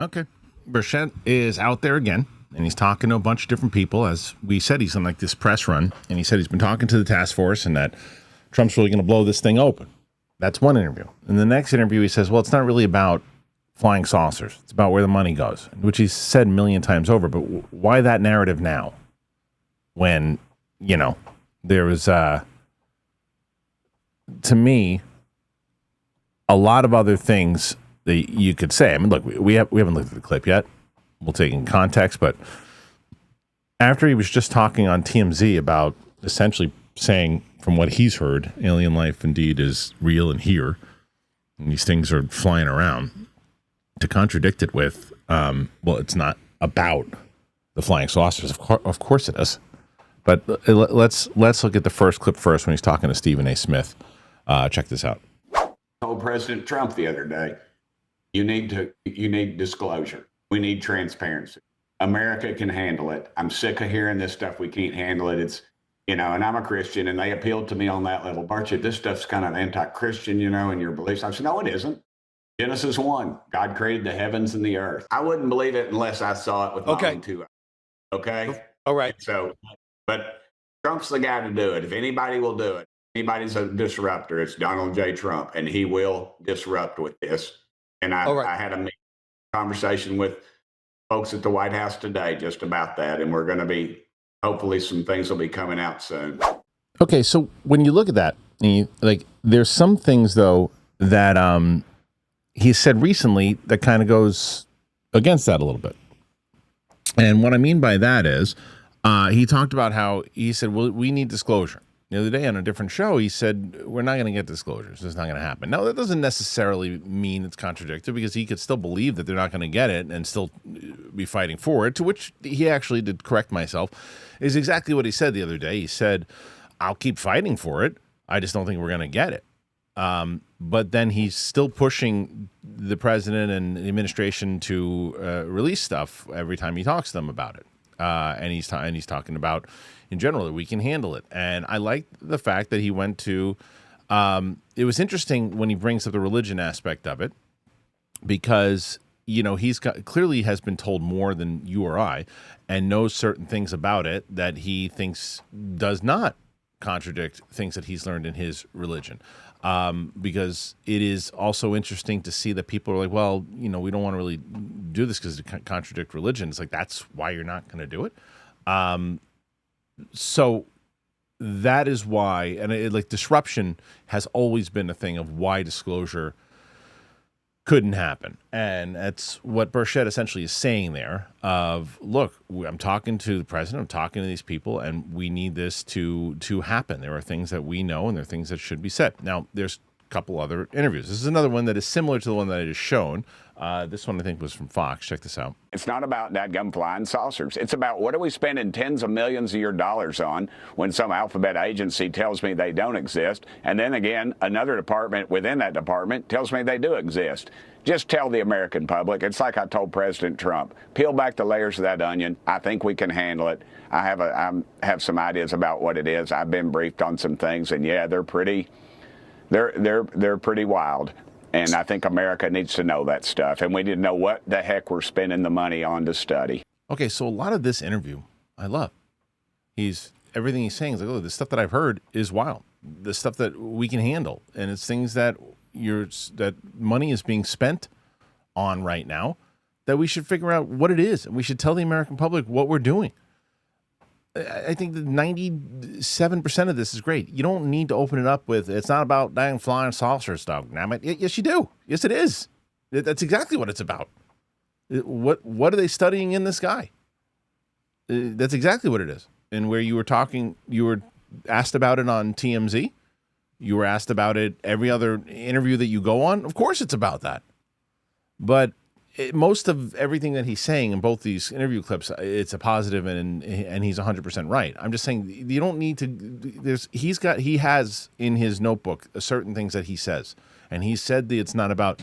Okay. Burchett is out there again, and he's talking to a bunch of different people. As we said, he's on like this press run, and he said he's been talking to the task force and that Trump's really going to blow this thing open. That's one interview. In the next interview, he says, well, it's not really about flying saucers. It's about where the money goes, which he's said a million times over. But why that narrative now when, there was, to me, a lot of other things that you could say. I mean, look, we haven't looked at the clip yet. We'll take it in context, but after he was just talking on TMZ about essentially saying, from what he's heard, alien life indeed is real and here, and these things are flying around, to contradict it with, well, it's not about the flying saucers. Of course it is. But let's look at the first clip first when he's talking to Stephen A. Smith. Check this out. I told President Trump the other day, you need disclosure. We need transparency. America can handle it. I'm sick of hearing this stuff. We can't handle it. It's, and I'm a Christian, and they appealed to me on that level. Burchett, this stuff's kind of anti-Christian, and your beliefs. I said, no, it isn't. Genesis 1, God created the heavens and the earth. I wouldn't believe it unless I saw it with my own 2 eyes. Okay? All right. So, but Trump's the guy to do it. If anybody will do it, anybody's a disruptor, it's Donald J. Trump, and he will disrupt with this. And I had a conversation with folks at the White House today just about that, and we're going to be, hopefully some things will be coming out soon. Okay, so when you look at that, there's some things, though, that he said recently that kind of goes against that a little bit. And what I mean by that is he talked about how he said, well, we need disclosure. The other day on a different show, he said, we're not going to get disclosures. It's not going to happen. Now, that doesn't necessarily mean it's contradictory, because he could still believe that they're not going to get it and still be fighting for it, to which he actually did correct myself, is exactly what he said the other day. He said, I'll keep fighting for it. I just don't think we're going to get it. But then he's still pushing the president and the administration to release stuff every time he talks to them about it. And he's talking about, in general, that we can handle it. And I like the fact that he went to, it was interesting when he brings up the religion aspect of it, because, he's clearly has been told more than you or I, and knows certain things about it that he thinks does not contradict things that he's learned in his religion. Because it is also interesting to see that people are like, well, we don't want to really do this because it contradict religion. It's like, that's why you're not going to do it. So that is why, and disruption has always been a thing of why disclosure couldn't happen. And that's what Burchett essentially is saying there of, look, I'm talking to the president, I'm talking to these people, and we need this to happen. There are things that we know, and there are things that should be said. Now, there's a couple other interviews. This is another one that is similar to the one that I just shown. This one, I think, was from Fox. Check this out. It's not about dadgum flying saucers. It's about, what are we spending tens of millions of your dollars on when some alphabet agency tells me they don't exist, and then again, another department within that department tells me they do exist. Just tell the American public. It's like I told President Trump. Peel back the layers of that onion. I think we can handle it. I have some ideas about what it is. I've been briefed on some things, and yeah, they're pretty wild. And I think America needs to know that stuff. And we need to know what the heck we're spending the money on to study. Okay, so a lot of this interview I love. Everything he's saying is like, oh, the stuff that I've heard is wild. The stuff that we can handle. And it's things that that money is being spent on right now, that we should figure out what it is. And we should tell the American public what we're doing. I think that 97% of this is great. You don't need to open it up with, it's not about dang flying saucer stuff. Yes, you do. Yes, it is. That's exactly what it's about. What are they studying in this guy? That's exactly what it is. And where you were asked about it on TMZ. You were asked about it every other interview that you go on. Of course it's about that. But most of everything that he's saying in both these interview clips, it's a positive, and he's 100% right. I'm just saying, you don't need to. He has in his notebook certain things that he says, and he said that it's not about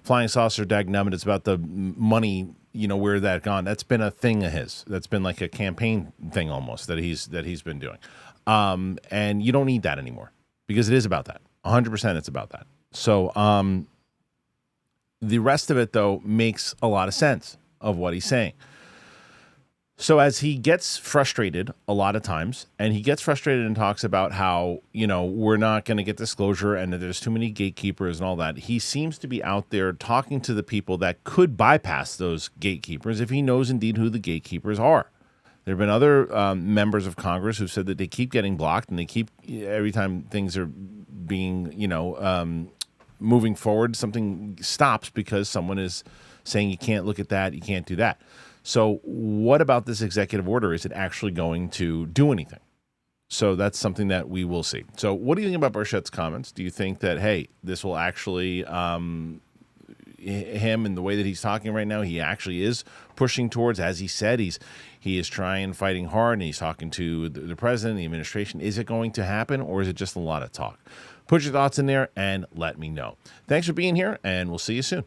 flying saucer dagnubbin. It's about the money. Where that gone? That's been a thing of his. That's been like a campaign thing almost that he's been doing. And you don't need that anymore, because it is about that. 100%, it's about that. So The rest of it, though, makes a lot of sense of what he's saying. So as he gets frustrated a lot of times, and he gets frustrated and talks about how, we're not going to get disclosure and that there's too many gatekeepers and all that, he seems to be out there talking to the people that could bypass those gatekeepers if he knows indeed who the gatekeepers are. There have been other members of Congress who've said that they keep getting blocked, and they keep, every time things are being, moving forward, something stops because someone is saying you can't look at that, you can't do that. So what about this executive order? Is it actually going to do anything? So that's something that we will see. So what do you think about Burchett's comments? Do you think that, hey, this will actually, him and the way that he's talking right now, he actually is pushing towards, as he said, he is trying, fighting hard, and he's talking to the president, the administration. Is it going to happen, or is it just a lot of talk? Put your thoughts in there and let me know. Thanks for being here, and we'll see you soon.